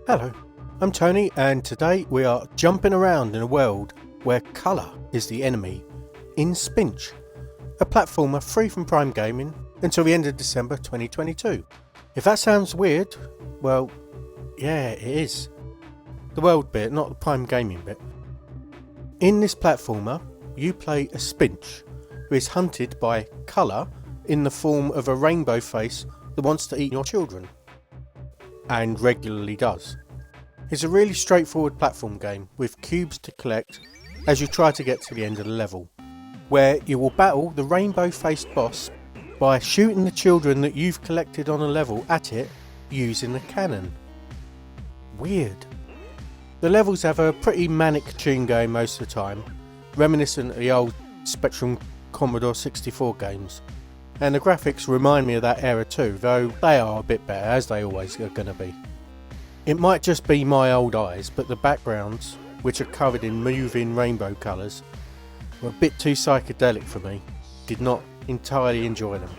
Hello, I'm Tony and today we are jumping around in a world where colour is the enemy in Spinch, a platformer free from Prime Gaming until the end of December 2022. If that sounds weird, well, yeah, it is. The world bit, not the Prime Gaming bit. In this platformer, you play a Spinch who is hunted by colour in the form of a rainbow face that wants to eat your children. And regularly does. It's a really straightforward platform game with cubes to collect as you try to get to the end of the level, where you will battle the rainbow faced boss by shooting the children that you've collected on a level at it using a cannon. Weird. The levels have a pretty manic tune going most of the time, reminiscent of the old Spectrum Commodore 64 games. And the graphics remind me of that era too, though they are a bit better, as they always are going to be. It might just be my old eyes, but the backgrounds, which are covered in moving rainbow colours, were a bit too psychedelic for me. Did not entirely enjoy them.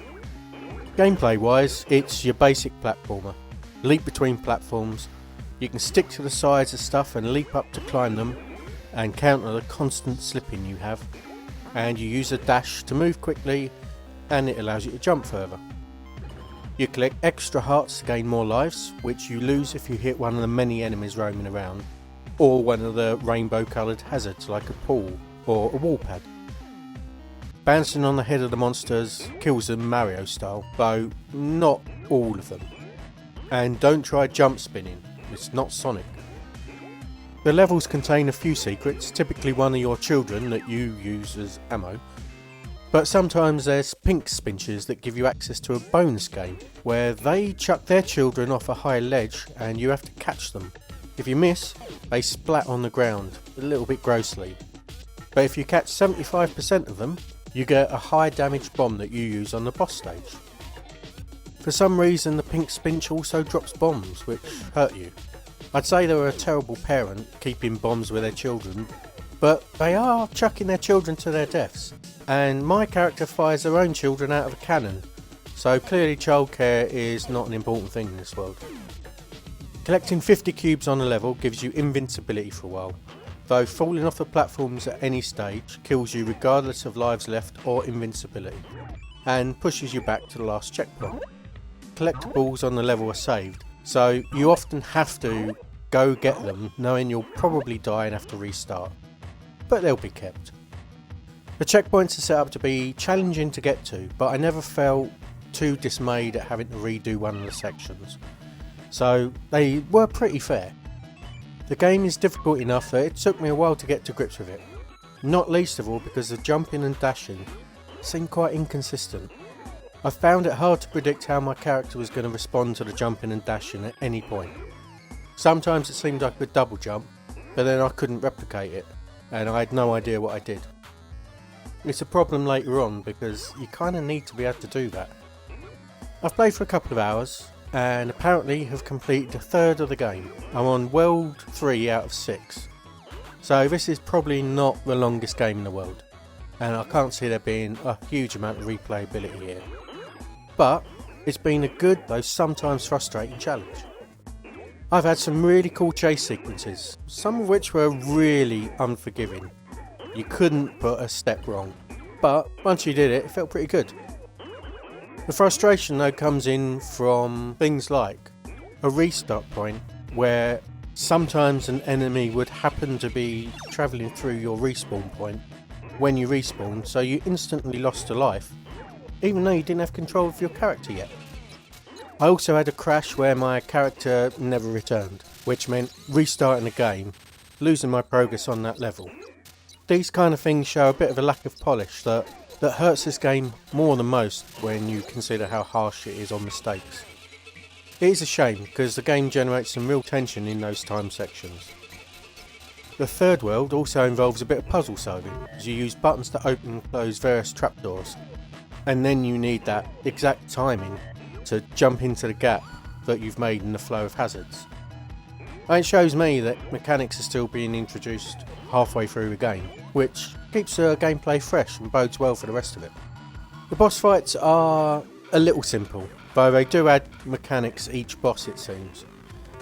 Gameplay wise, it's your basic platformer. Leap between platforms, you can stick to the sides of stuff and leap up to climb them, and counter the constant slipping you have. And you use a dash to move quickly, and it allows you to jump further. You collect extra hearts to gain more lives, which you lose if you hit one of the many enemies roaming around, or one of the rainbow coloured hazards like a pool or a wall pad. Bouncing on the head of the monsters kills them Mario style, though not all of them. And don't try jump spinning, it's not Sonic. The levels contain a few secrets, typically one of your children that you use as ammo. But sometimes there's pink Spinches that give you access to a bonus game, where they chuck their children off a high ledge and you have to catch them. If you miss, they splat on the ground, a little bit grossly. But if you catch 75% of them, you get a high damage bomb that you use on the boss stage. For some reason the pink Spinch also drops bombs, which hurt you. I'd say they were a terrible parent, keeping bombs with their children, but they are chucking their children to their deaths. And my character fires their own children out of a cannon, so clearly childcare is not an important thing in this world. Collecting 50 cubes on a level gives you invincibility for a while, though falling off the platforms at any stage kills you regardless of lives left or invincibility, and pushes you back to the last checkpoint. Collectibles on the level are saved, so you often have to go get them knowing you'll probably die and have to restart, but they'll be kept. The checkpoints are set up to be challenging to get to, but I never felt too dismayed at having to redo one of the sections, so they were pretty fair. The game is difficult enough that it took me a while to get to grips with it, not least of all because the jumping and dashing seemed quite inconsistent. I found it hard to predict how my character was going to respond to the jumping and dashing at any point. Sometimes it seemed I could double jump, but then I couldn't replicate it, and I had no idea what I did. It's a problem later on because you kind of need to be able to do that. I've played for a couple of hours and apparently have completed a third of the game. I'm on World 3 out of 6. So this is probably not the longest game in the world, and I can't see there being a huge amount of replayability here. But it's been a good, though sometimes frustrating challenge. I've had some really cool chase sequences, some of which were really unforgiving. You couldn't put a step wrong, but once you did it, it felt pretty good. The frustration though comes in from things like a restart point where sometimes an enemy would happen to be travelling through your respawn point when you respawn, so you instantly lost a life, even though you didn't have control of your character yet. I also had a crash where my character never returned, which meant restarting the game, losing my progress on that level. These kind of things show a bit of a lack of polish that hurts this game more than most when you consider how harsh it is on mistakes. It is a shame because the game generates some real tension in those time sections. The third world also involves a bit of puzzle solving, as you use buttons to open and close various trapdoors, and then you need that exact timing to jump into the gap that you've made in the flow of hazards. And it shows me that mechanics are still being introduced halfway through the game, which keeps the gameplay fresh and bodes well for the rest of it. The boss fights are a little simple, though they do add mechanics each boss it seems.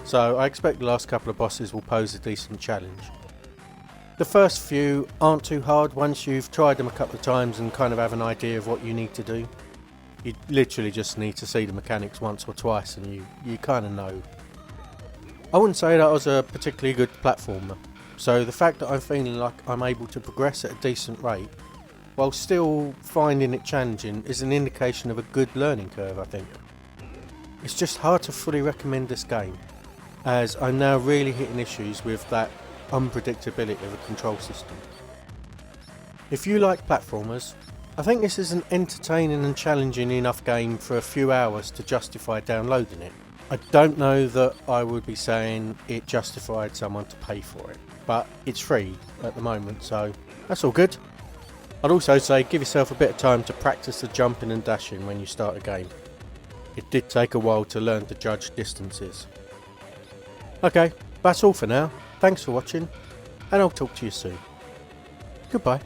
so I expect the last couple of bosses will pose a decent challenge. The first few aren't too hard once you've tried them a couple of times and kind of have an idea of what you need to do. You literally just need to see the mechanics once or twice and you kind of know. I wouldn't say that I was a particularly good platformer, so the fact that I'm feeling like I'm able to progress at a decent rate while still finding it challenging is an indication of a good learning curve, I think. It's just hard to fully recommend this game, as I'm now really hitting issues with that unpredictability of the control system. If you like platformers, I think this is an entertaining and challenging enough game for a few hours to justify downloading it. I don't know that I would be saying it justified someone to pay for it, but it's free at the moment, so that's all good. I'd also say give yourself a bit of time to practice the jumping and dashing when you start a game. It did take a while to learn to judge distances. Okay, that's all for now. Thanks for watching, and I'll talk to you soon. Goodbye.